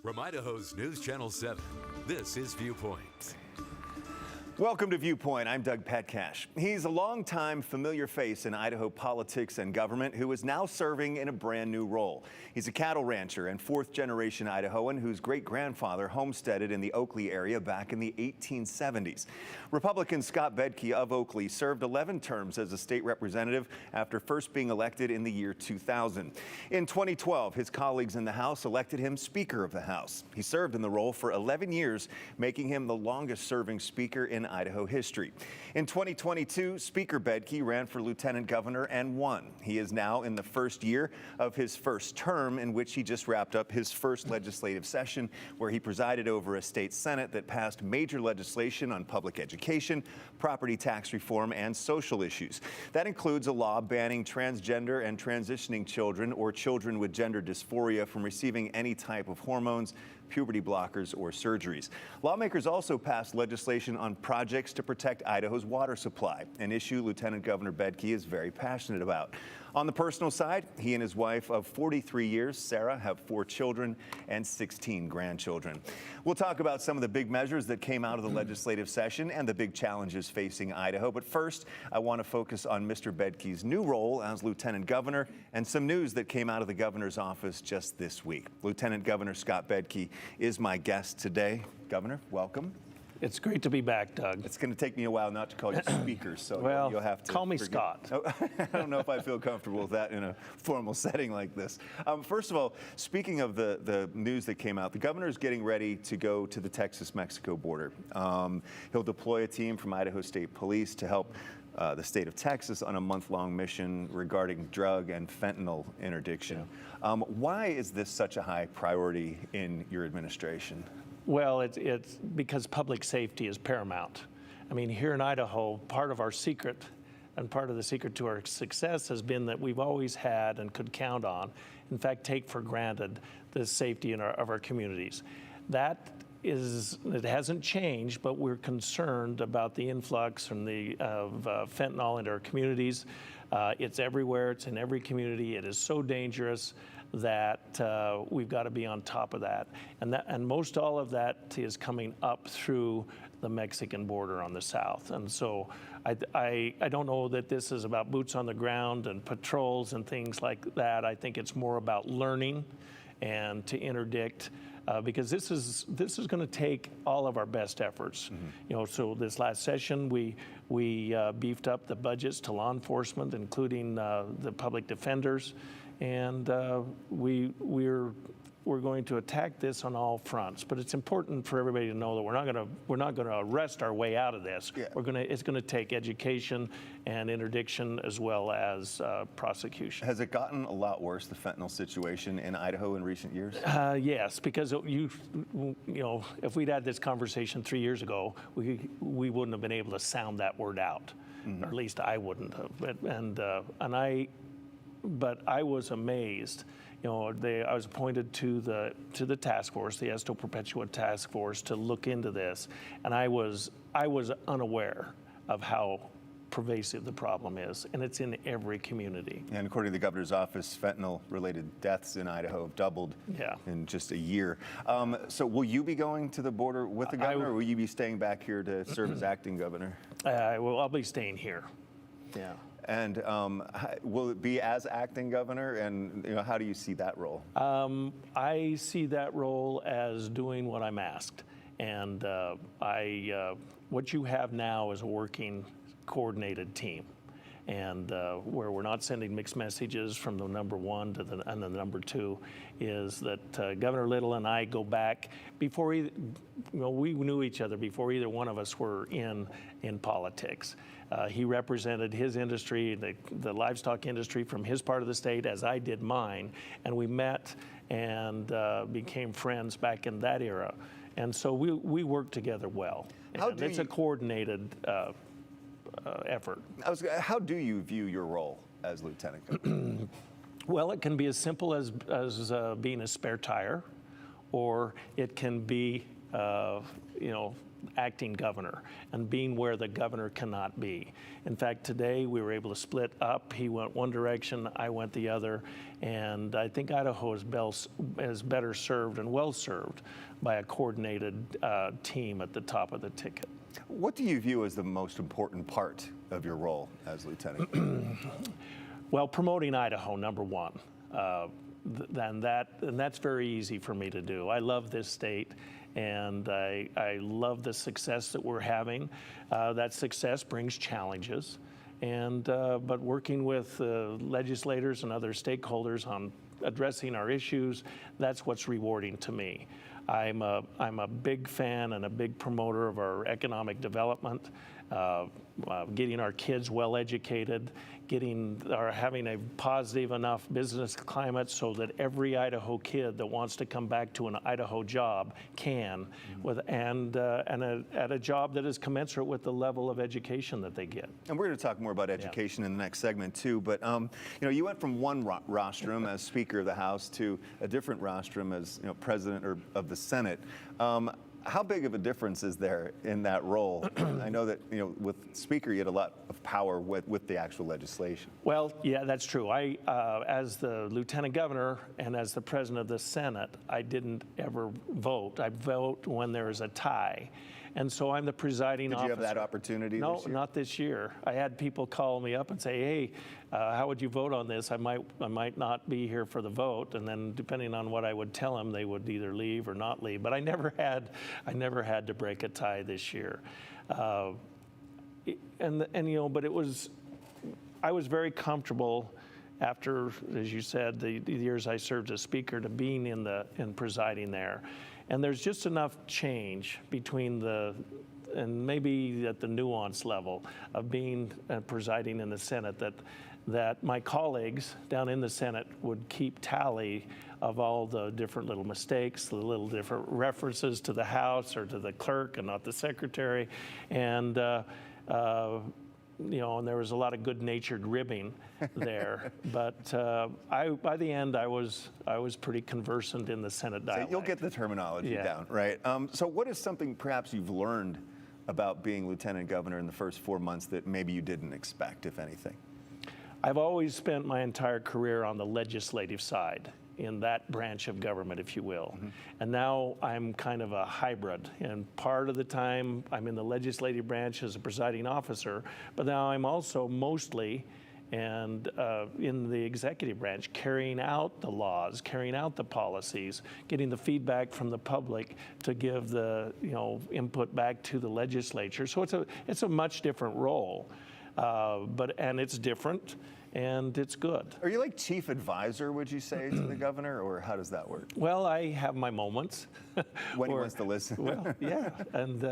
From Idaho's News Channel 7, this is Viewpoint. Welcome to Viewpoint. I'm Doug Petcash. He's a longtime familiar face in Idaho politics and government who is now serving in a brand new role. He's a cattle rancher and fourth-generation Idahoan whose great-grandfather homesteaded in the Oakley area back in the 1870s. Republican Scott Bedkey of Oakley served 11 terms as a state representative after first being elected in the year 2000. In 2012, his colleagues in the House elected him Speaker of the House. He served in the role for 11 years, making him the longest-serving speaker in Idaho history. In 2022, Speaker Bedke ran for lieutenant governor and won. He is now in the first year of his first term, in which he just wrapped up his first legislative session, where he presided over a state senate that passed major legislation on public education, property tax reform, and social issues. That includes a law banning transgender and transitioning children or children with gender dysphoria from receiving any type of hormones, puberty blockers, or surgeries. Lawmakers also passed legislation on projects to protect Idaho's water supply, an issue Lieutenant Governor Bedke is very passionate about. On the personal side, he and his wife of 43 years, Sarah, have 4 children and 16 grandchildren. We'll talk about some of the big measures that came out of the legislative session and the big challenges facing Idaho. But first, I want to focus on Mr. Bedke's new role as Lieutenant Governor and some news that came out of the governor's office just this week. Lieutenant Governor Scott Bedkey is my guest today. Governor, welcome. It's great to be back, Doug. It's going to take me a while not to call you Speaker, so well, you'll have to call me forgive. Scott. Oh, I don't know if I feel comfortable with that in a formal setting like this. First of all, speaking of the news that came out, the governor is getting ready to go to the Texas-Mexico border. He'll deploy a team from Idaho State Police to help the state of Texas on a month-long mission regarding drug and fentanyl interdiction. Yeah. Why is this such a high priority in your administration? Well, it's because public safety is paramount. I mean, here in Idaho, part of our secret and part of the secret to our success has been that we've always had and could count on, in fact, take for granted the safety of our communities. It hasn't changed, but we're concerned about the influx of fentanyl into our communities. It's everywhere. It's in every community. It is so dangerous that we've got to be on top of that. And most all of that is coming up through the Mexican border on the south. And so I don't know that this is about boots on the ground and patrols and things like that. I think it's more about learning and to interdict. Because this is going to take all of our best efforts. Mm-hmm. You know, so this last session we beefed up the budgets to law enforcement, including the public defenders, and we're going to attack this on all fronts. But it's important for everybody to know that we're not going to arrest our way out of this. Yeah. It's going to take education and interdiction as well as prosecution. Has it gotten a lot worse, the fentanyl situation in Idaho in recent years? Yes, because you know, if we'd had this conversation 3 years ago, we wouldn't have been able to sound that word out, mm-hmm. or at least I wouldn't have. But I was amazed. You know, I was appointed to the task force, the Esto Perpetua task force, to look into this, and I was unaware of how pervasive the problem is, and it's in every community. And according to the governor's office, fentanyl-related deaths in Idaho have doubled in just a year. So will you be going to the border with the governor, or will you be staying back here to serve as acting governor? I'll be staying here. Yeah. And will it be as acting governor? And how do you see that role? I see that role as doing what I'm asked. And what you have now is a working, coordinated team. And where we're not sending mixed messages from the number one to the number two is that Governor Little and I go back before we knew each other before either one of us were in politics. He represented his industry, the livestock industry from his part of the state, as I did mine, and we met and became friends back in that era. And so we worked together well. And it's a coordinated effort. How do you view your role as lieutenant governor? Well, it can be as simple as being a spare tire, or it can be acting governor and being where the governor cannot be. In fact, today we were able to split up. He went one direction, I went the other, and I think Idaho is better served and well served by a coordinated team at the top of the ticket. What do you view as the most important part of your role as lieutenant? Well, promoting Idaho, number one. And that's very easy for me to do. I love this state, and I love the success that we're having. That success brings challenges, but working with legislators and other stakeholders on addressing our issues, that's what's rewarding to me. I'm a big fan and a big promoter of our economic development, getting our kids well educated, having a positive enough business climate so that every Idaho kid that wants to come back to an Idaho job can, at a job that is commensurate with the level of education that they get. And we're going to talk more about education in the next segment too. But you went from one rostrum as Speaker of the House to a different rostrum as President of the Senate. How big of a difference is there in that role? I know that with Speaker you had a lot of power with the actual legislation. Well, yeah, that's true. I, as the Lieutenant Governor and as the President of the Senate, I didn't ever vote. I vote when there is a tie. And so I'm the presiding officer. Did you have that opportunity No, this year? not this year. I had people call me up and say, hey, how would you vote on this? I might not be here for the vote. And then depending on what I would tell them, they would either leave or not leave. But I never had to break a tie this year. But I was very comfortable after, as you said, the years I served as Speaker to being in presiding there. And there's just enough change between and maybe at the nuance level of being presiding in the Senate that my colleagues down in the Senate would keep tally of all the different little mistakes, the little different references to the House or to the clerk and not the secretary. And and there was a lot of good-natured ribbing there, but by the end, I was pretty conversant in the Senate dialect. So you'll get the terminology Yeah. down, right? So what is something perhaps you've learned about being Lieutenant Governor in the first 4 months that maybe you didn't expect, if anything? I've always spent my entire career on the legislative side, in that branch of government, if you will. Mm-hmm. And now I'm kind of a hybrid. And part of the time I'm in the legislative branch as a presiding officer, but now I'm also mostly in the executive branch, carrying out the laws, carrying out the policies, getting the feedback from the public to give the input back to the legislature. So it's a much different role, and it's different. And it's good. Are you like chief advisor, would you say, to the governor, or how does that work? Well, I have my moments. When he wants to listen. Well, yeah, and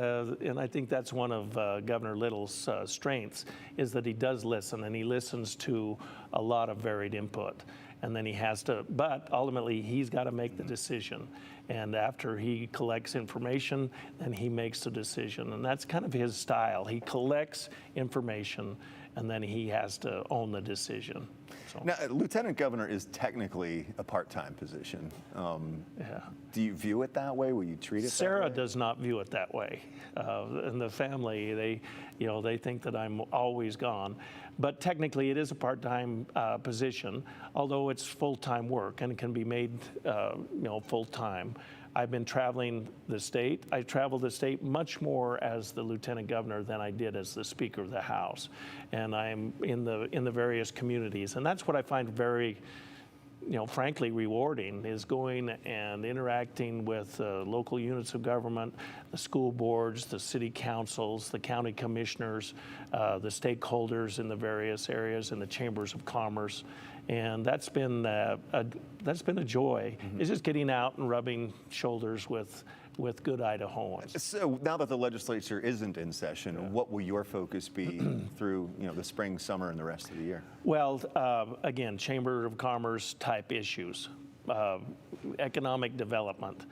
I think that's one of Governor Little's strengths, is that he does listen, and he listens to a lot of varied input. And then but ultimately he's got to make the decision. And after he collects information, then he makes the decision. And that's kind of his style. He collects information, and then he has to own the decision. So. Now, Lieutenant Governor is technically a part-time position. Yeah. Do you view it that way? Will you treat it Sarah that way? does not view it that way. And the family, they think that I'm always gone. But technically, it is a part-time position, although it's full-time work and it can be made, full-time. I've been traveling the state. I traveled the state much more as the Lieutenant Governor than I did as the Speaker of the House. And I'm in the various communities. And that's what I find very, frankly rewarding, is going and interacting with local units of government, the school boards, the city councils, the county commissioners, the stakeholders in the various areas, and the chambers of commerce. And that's been a joy. Mm-hmm. It's just getting out and rubbing shoulders with good Idahoans. So now that the legislature isn't in session, what will your focus be through the spring, summer, and the rest of the year? Well, again, Chamber of Commerce type issues, economic development.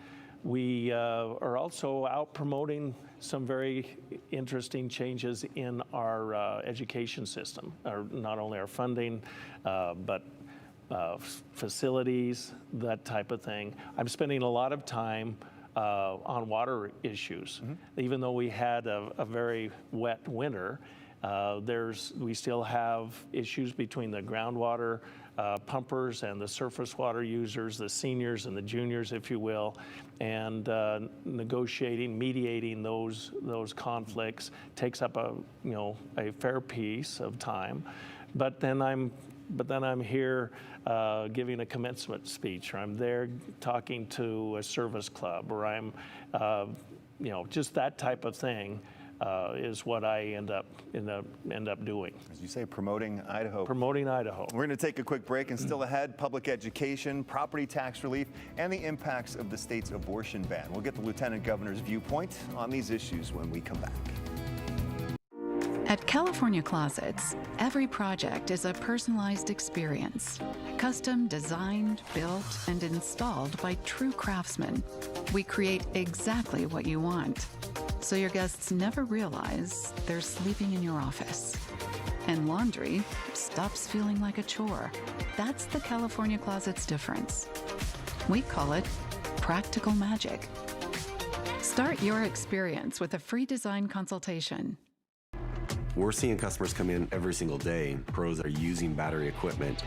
We are also out promoting some very interesting changes in our education system, not only our funding, but facilities, that type of thing. I'm spending a lot of time on water issues. Even though we had a very wet winter, we still have issues between the groundwater pumpers and the surface water users, the seniors and the juniors, if you will, and negotiating, mediating those conflicts takes up a fair piece of time. But then I'm here giving a commencement speech, or I'm there talking to a service club, or I'm, just that type of thing. Is what I end up doing. As you say, promoting Idaho. Promoting Idaho. We're going to take a quick break, and still ahead, public education, property tax relief, and the impacts of the state's abortion ban. We'll get the Lieutenant Governor's viewpoint on these issues when we come back. At California Closets, every project is a personalized experience. Custom designed, built, and installed by true craftsmen. We create exactly what you want, so your guests never realize they're sleeping in your office. And laundry stops feeling like a chore. That's the California Closet's difference. We call it practical magic. Start your experience with a free design consultation. We're seeing customers come in every single day, pros that are using battery equipment.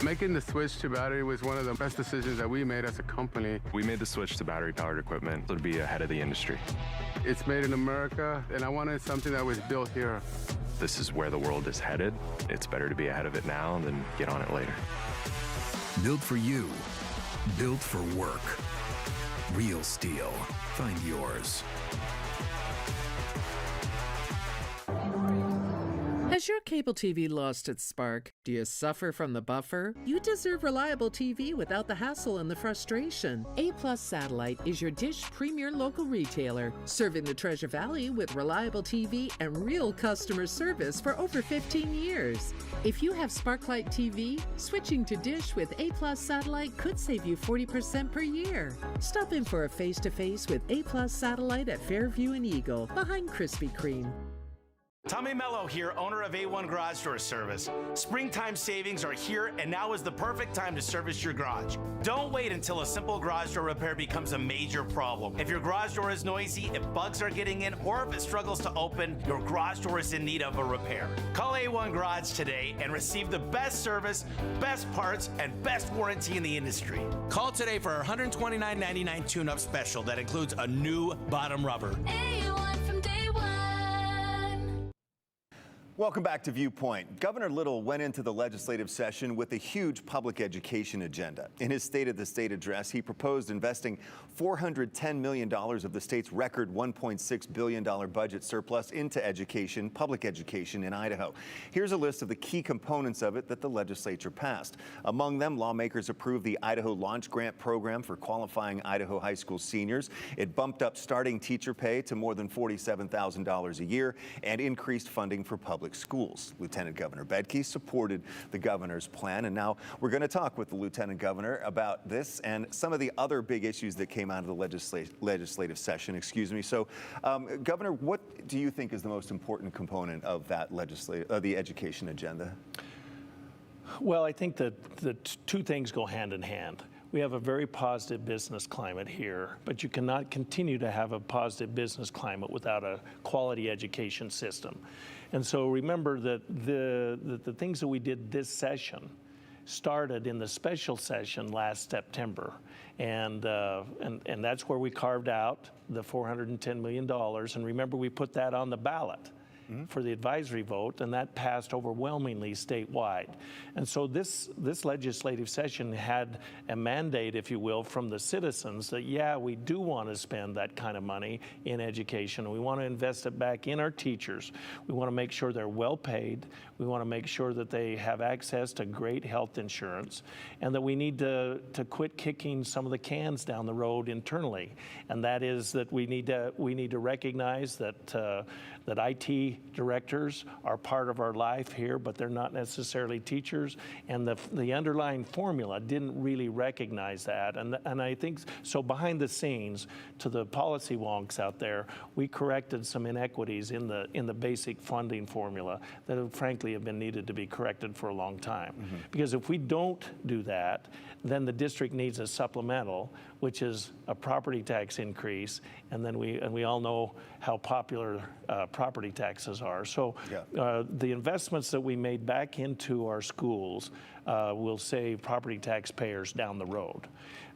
Making the switch to battery was one of the best decisions that we made as a company. We made the switch to battery-powered equipment to be ahead of the industry. It's made in America, and I wanted something that was built here. This is where the world is headed. It's better to be ahead of it now than get on it later. Built for you. Built for work. Real steel. Find yours. Has your cable TV lost its spark? Do you suffer from the buffer? You deserve reliable TV without the hassle and the frustration. A+ Satellite is your Dish premier local retailer, serving the Treasure Valley with reliable TV and real customer service for over 15 years. If you have Sparklight TV, switching to Dish with A+ Satellite could save you 40% per year. Stop in for a face-to-face with A+ Satellite at Fairview and Eagle, behind Krispy Kreme. Tommy Mello here, owner of A1 Garage Door Service. Springtime savings are here, and now is the perfect time to service your garage. Don't wait until a simple garage door repair becomes a major problem. If your garage door is noisy, if bugs are getting in, or if it struggles to open, your garage door is in need of a repair. Call A1 Garage today and receive the best service, best parts, and best warranty in the industry. Call today for our $129.99 tune-up special that includes a new bottom rubber. A1 from day one. Welcome back to Viewpoint. Governor Little went into the legislative session with a huge public education agenda. In his State of the State address, he proposed investing $410 million of the state's record $1.6 billion budget surplus into education, public education in Idaho. Here's a list of the key components of it that the legislature passed. Among them, lawmakers approved the Idaho Launch Grant program for qualifying Idaho high school seniors. It bumped up starting teacher pay to more than $47,000 a year and increased funding for public schools. Lieutenant Governor Bedke supported the governor's plan, and now we're going to talk with the Lieutenant Governor about this and some of the other big issues that came out of the legislative session. So, Governor, what do you think is the most important component of that the education agenda? Well, I think that the two things go hand in hand. We have a very positive business climate here, but you cannot continue to have a positive business climate without a quality education system. And so remember that the things that we did this session started in the special session last September. And that's where we carved out the $410 million. And remember, we put that on the ballot for the advisory vote, and that passed overwhelmingly statewide. And so this legislative session had a mandate, if you will, from the citizens that, yeah, we do want to spend that kind of money in education. We want to invest it back in our teachers. We want to make sure they're well paid. We want to make sure that they have access to great health insurance, and that we need to quit kicking some of the cans down the road internally. And that is that we need to recognize that IT directors are part of our life here, but they're not necessarily teachers. And the underlying formula didn't really recognize that. And I think so behind the scenes, to the policy wonks out there, we corrected some inequities in the basic funding formula that have, frankly, have been needed to be corrected for a long time. Because if we don't do that, then the district needs a supplemental, which is a property tax increase, and then we all know how popular property taxes are. So the investments that we made back into our schools will save property taxpayers down the road.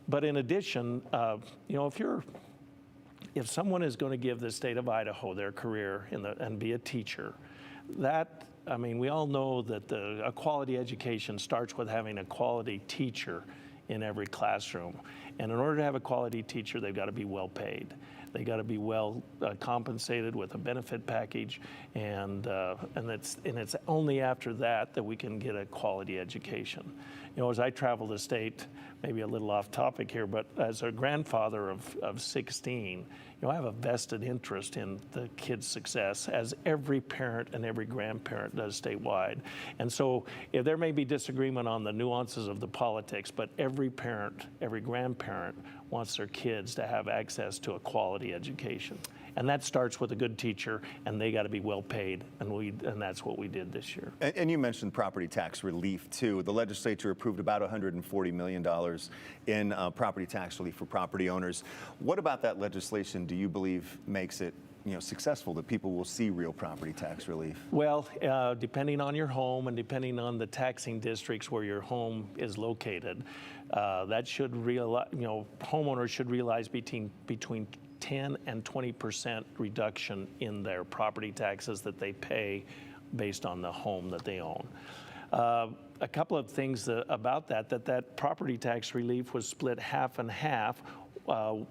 But in addition, you know, if someone is going to give the state of Idaho their career and be a teacher, I mean, we all know that a quality education starts with having a quality teacher in every classroom. And in order to have a quality teacher, they've got to be well paid. They got to be well compensated with a benefit package, and it's only after that we can get a quality education. You know, as I travel the state, maybe a little off topic here, but as a grandfather of 16, you know, I have a vested interest in the kids' success, as every parent and every grandparent does statewide. And so there may be disagreement on the nuances of the politics, but every parent, every grandparent wants their kids to have access to a quality education. And that starts with a good teacher, and they got to be well paid, and that's what we did this year. And you mentioned property tax relief too. The legislature approved about $140 million in property tax relief for property owners. What about that legislation do you believe makes it, you know, successful, that people will see real property tax relief? Well, depending on your home and depending on the taxing districts where your home is located, that should realize, you know, homeowners should realize between 10 and 20% reduction in their property taxes that they pay based on the home that they own. A couple of things about that property tax relief was split half and half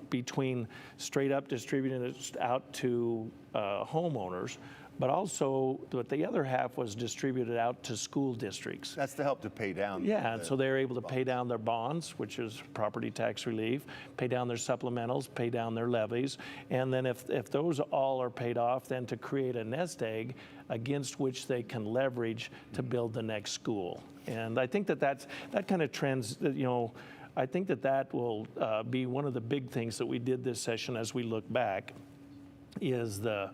between straight up distributing it out to homeowners, but also the other half was distributed out to school districts. That's to help to pay down. Yeah, and so they're able to pay down their bonds, which is property tax relief, pay down their supplementals, pay down their levies, and then if those all are paid off, then to create a nest egg against which they can leverage to build the next school. And I think that kind of trends, you know, I think that will be one of the big things that we did this session as we look back, is the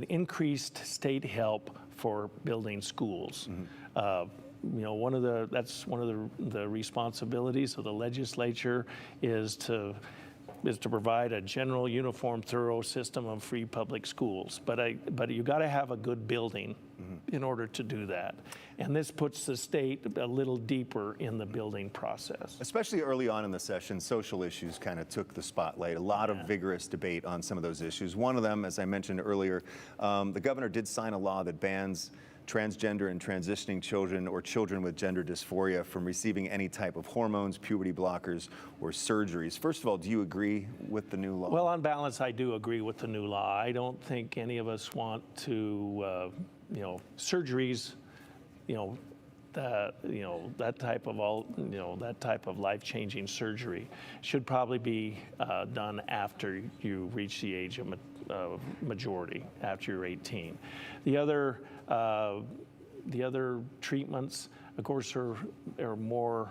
increased state help for building schools. You know, that's one of the responsibilities of the legislature is to provide a general, uniform, thorough system of free public schools. But you got to have a good building in order to do that. And this puts the state a little deeper in the building process. Especially early on in the session, social issues kind of took the spotlight. A lot of vigorous debate on some of those issues. One of them, as I mentioned earlier, the governor did sign a law that bans transgender and transitioning children or children with gender dysphoria from receiving any type of hormones, puberty blockers, or surgeries. First of all, do you agree with the new law? Well, on balance, I do agree with the new law. I don't think any of us want to, you know, surgeries, you know, that type of life-changing surgery should probably be done after you reach the age of majority, after you're 18. The other treatments, of course, are more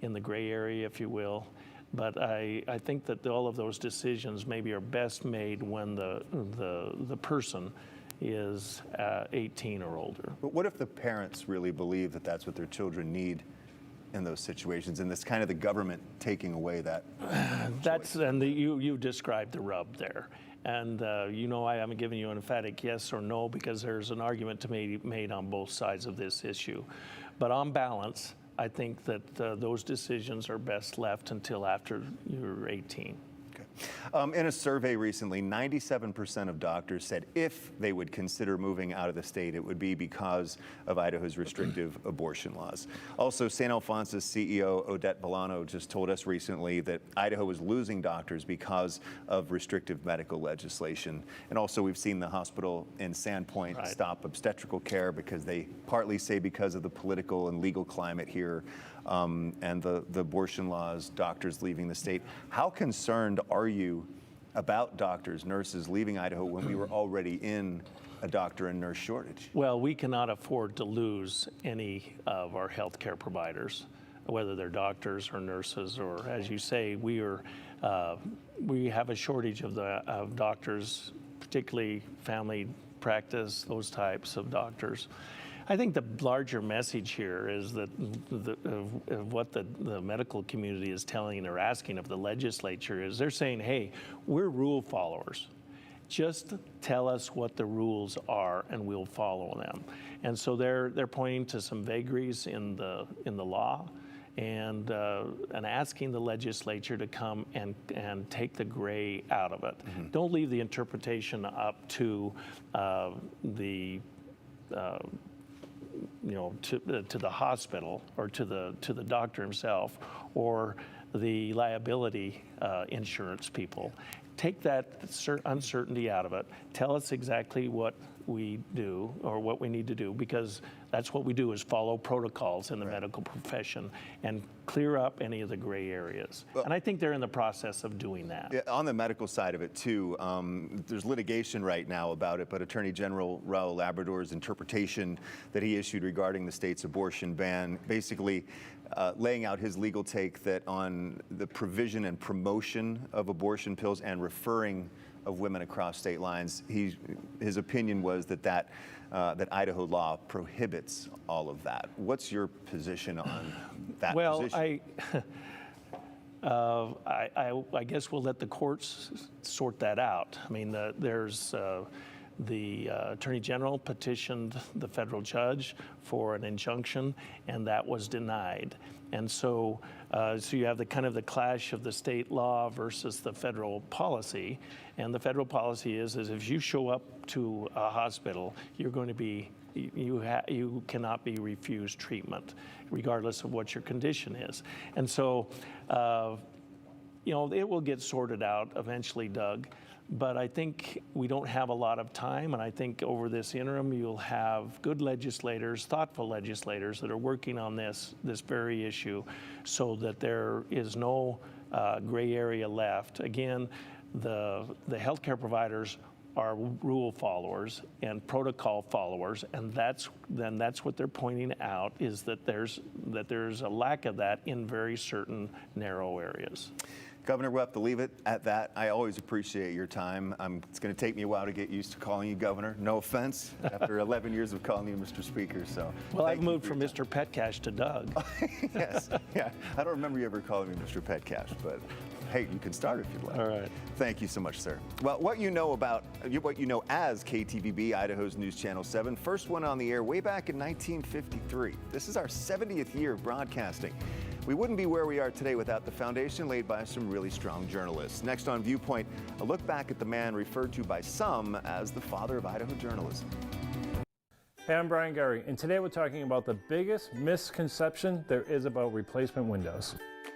in the gray area, if you will. But I think that all of those decisions maybe are best made when the person is 18 or older. But what if the parents really believe that that's what their children need in those situations, and it's kind of the government taking away that? You described the rub there. And you know, I haven't given you an emphatic yes or no because there's an argument to be made on both sides of this issue. But on balance, I think that those decisions are best left until after you're 18. In a survey recently, 97% of doctors said if they would consider moving out of the state, it would be because of Idaho's restrictive abortion laws. Also, St. Alphonsus CEO Odette Bolano just told us recently that Idaho is losing doctors because of restrictive medical legislation. And also, we've seen the hospital in Sandpoint stop obstetrical care because they partly say because of the political and legal climate here. And the abortion laws, doctors leaving the state. How concerned are you about doctors, nurses leaving Idaho when we were already in a doctor and nurse shortage? Well, we cannot afford to lose any of our healthcare providers, whether they're doctors or nurses, or as you say, we have a shortage of doctors, particularly family practice, those types of doctors. I think the larger message here is that what the medical community is telling or asking of the legislature is they're saying, hey, we're rule followers. Just tell us what the rules are and we'll follow them. And so they're pointing to some vagaries in the law and asking the legislature to come and take the gray out of it. Mm-hmm. Don't leave the interpretation up to to the hospital or to the doctor himself or the liability insurance people. Take that uncertainty out of it. Tell us exactly what we do or what we need to do, because that's what we do, is follow protocols in the medical profession and clear up any of the gray areas. And I think they're in the process of doing that. Yeah, on the medical side of it too, there's litigation right now about it, but Attorney General Raul Labrador's interpretation that he issued regarding the state's abortion ban, basically laying out his legal take that on the provision and promotion of abortion pills and referring of women across state lines, his opinion was that Idaho law prohibits all of that. What's your position on that position? I guess we'll let the courts sort that out. I mean, there's the Attorney General petitioned the federal judge for an injunction, and that was denied. And so you have the kind of the clash of the state law versus the federal policy. And the federal policy is if you show up to a hospital, you're going to be, you cannot be refused treatment, regardless of what your condition is. And so, it will get sorted out eventually, Doug. But I think we don't have a lot of time, and I think over this interim you'll have good legislators, thoughtful legislators that are working on this very issue so that there is no gray area left. Again, the healthcare providers are rule followers and protocol followers, and that's what they're pointing out, is that there's a lack of that in very certain narrow areas. Governor, we'll have to leave it at that. I always appreciate your time. It's going to take me a while to get used to calling you Governor. No offense, after 11 years of calling you Mr. Speaker. So, well, I've moved from Mr. Petcash to Doug. Yes, yeah. I don't remember you ever calling me Mr. Petcash, but hey, you can start if you'd like. All right. Thank you so much, sir. Well, what you know as KTVB, Idaho's News Channel 7, first went on the air way back in 1953. This is our 70th year of broadcasting. We wouldn't be where we are today without the foundation laid by some really strong journalists. Next on Viewpoint, a look back at the man referred to by some as the father of Idaho journalism. Hey, I'm Brian Gary, and today we're talking about the biggest misconception there is about replacement windows.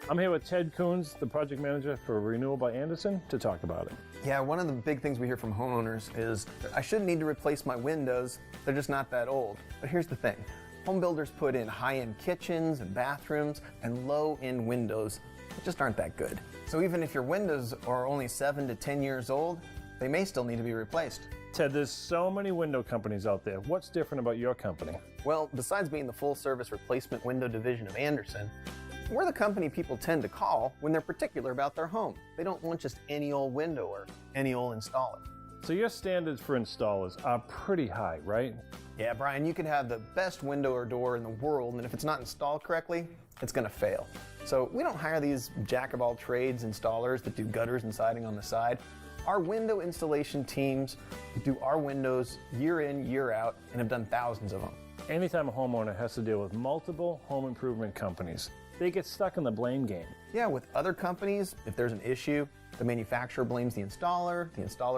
I'm here with Ted Coons, the project manager for Renewal by Anderson, to talk about it. Yeah, one of the big things we hear from homeowners is, I shouldn't need to replace my windows, they're just not that old. But here's the thing. Home builders put in high-end kitchens and bathrooms and low-end windows that just aren't that good. So even if your windows are only 7 to 10 years old, they may still need to be replaced. Ted, there's so many window companies out there. What's different about your company? Well, besides being the full-service replacement window division of Anderson, we're the company people tend to call when they're particular about their home. They don't want just any old window or any old installer. So your standards for installers are pretty high, right? Yeah, Brian, you could have the best window or door in the world, and if it's not installed correctly, it's going to fail. So we don't hire these jack-of-all-trades installers that do gutters and siding on the side. Our window installation teams do our windows year in, year out, and have done thousands of them. Anytime a homeowner has to deal with multiple home improvement companies, they get stuck in the blame game. Yeah, with other companies, if there's an issue, the manufacturer blames the installer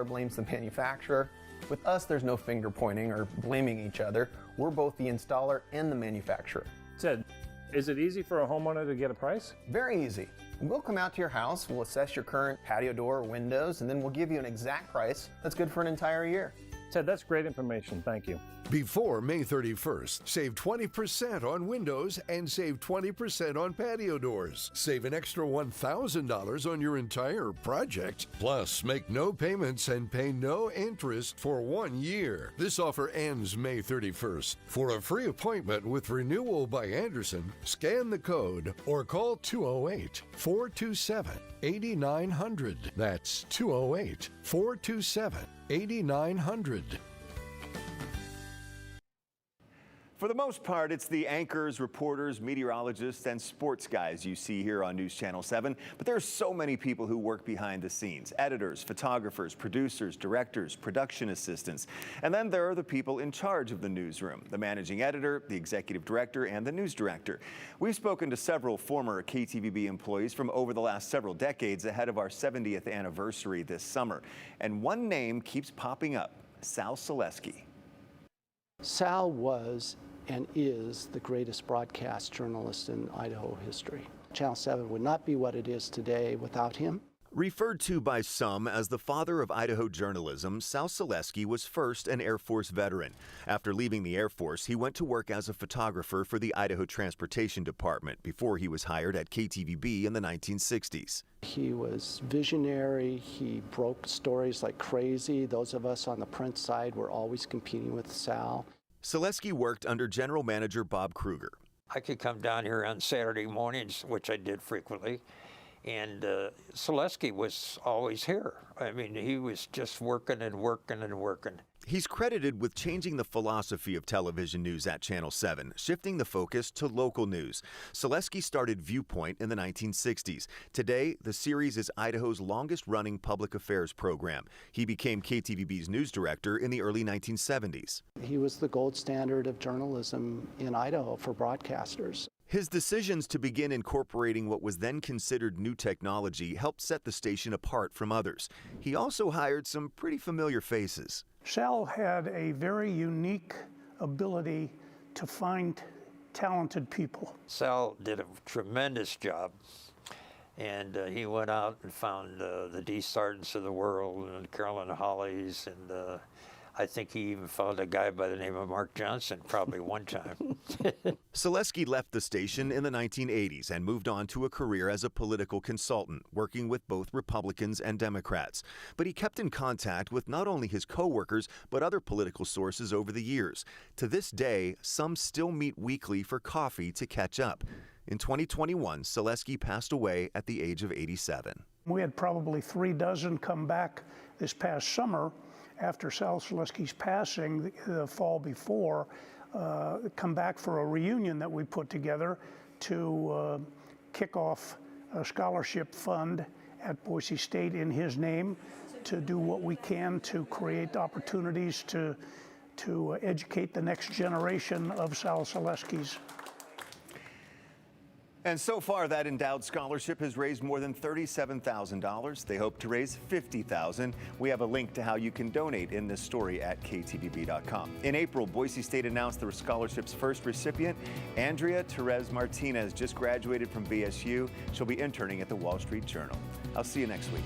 blames the manufacturer. With us, there's no finger pointing or blaming each other. We're both the installer and the manufacturer. Ted, is it easy for a homeowner to get a price? Very easy. We'll come out to your house, we'll assess your current patio door or windows, and then we'll give you an exact price that's good for an entire year. Ted, that's great information. Thank you. Before May 31st, save 20% on windows and save 20% on patio doors. Save an extra $1,000 on your entire project. Plus, make no payments and pay no interest for 1 year. This offer ends May 31st. For a free appointment with Renewal by Anderson, scan the code or call 208-427-8900. That's 208-427-8900. For the most part, it's the anchors, reporters, meteorologists, and sports guys you see here on News Channel 7. But there are so many people who work behind the scenes: editors, photographers, producers, directors, production assistants. And then there are the people in charge of the newsroom: the managing editor, the executive director, and the news director. We've spoken to several former KTVB employees from over the last several decades ahead of our 70th anniversary this summer. And one name keeps popping up: Sal Selesky. Sal was and is the greatest broadcast journalist in Idaho history. Channel 7 would not be what it is today without him. Referred to by some as the father of Idaho journalism, Sal Selesky was first an Air Force veteran. After leaving the Air Force, he went to work as a photographer for the Idaho Transportation Department before he was hired at KTVB in the 1960s. He was visionary. He broke stories like crazy. Those of us on the print side were always competing with Sal. Selesky worked under General Manager Bob Kruger. I could come down here on Saturday mornings, which I did frequently, and Selesky was always here. I mean, he was just working and working and working. He's credited with changing the philosophy of television news at Channel 7, shifting the focus to local news. Selesky started Viewpoint in the 1960s. Today, the series is Idaho's longest-running public affairs program. He became KTVB's news director in the early 1970s. He was the gold standard of journalism in Idaho for broadcasters. His decisions to begin incorporating what was then considered new technology helped set the station apart from others. He also hired some pretty familiar faces. Sal had a very unique ability to find talented people. Sal did a tremendous job, and he went out and found the Dee Sargents of the world and Carolyn Hollies, and I think he even found a guy by the name of Mark Johnson probably one time. Selesky left the station in the 1980s and moved on to a career as a political consultant, working with both Republicans and Democrats. But he kept in contact with not only his coworkers, but other political sources over the years. To this day, some still meet weekly for coffee to catch up. In 2021, Selesky passed away at the age of 87. We had probably 36 come back this past summer after Sal Selesky's passing the fall before, come back for a reunion that we put together to kick off a scholarship fund at Boise State in his name, to do what we can to create opportunities to educate the next generation of Sal Seleskys. And so far, that endowed scholarship has raised more than $37,000. They hope to raise $50,000. We have a link to how you can donate in this story at ktvb.com. In April, Boise State announced the scholarship's first recipient. Andrea Therese Martinez just graduated from BSU. She'll be interning at the Wall Street Journal. I'll see you next week.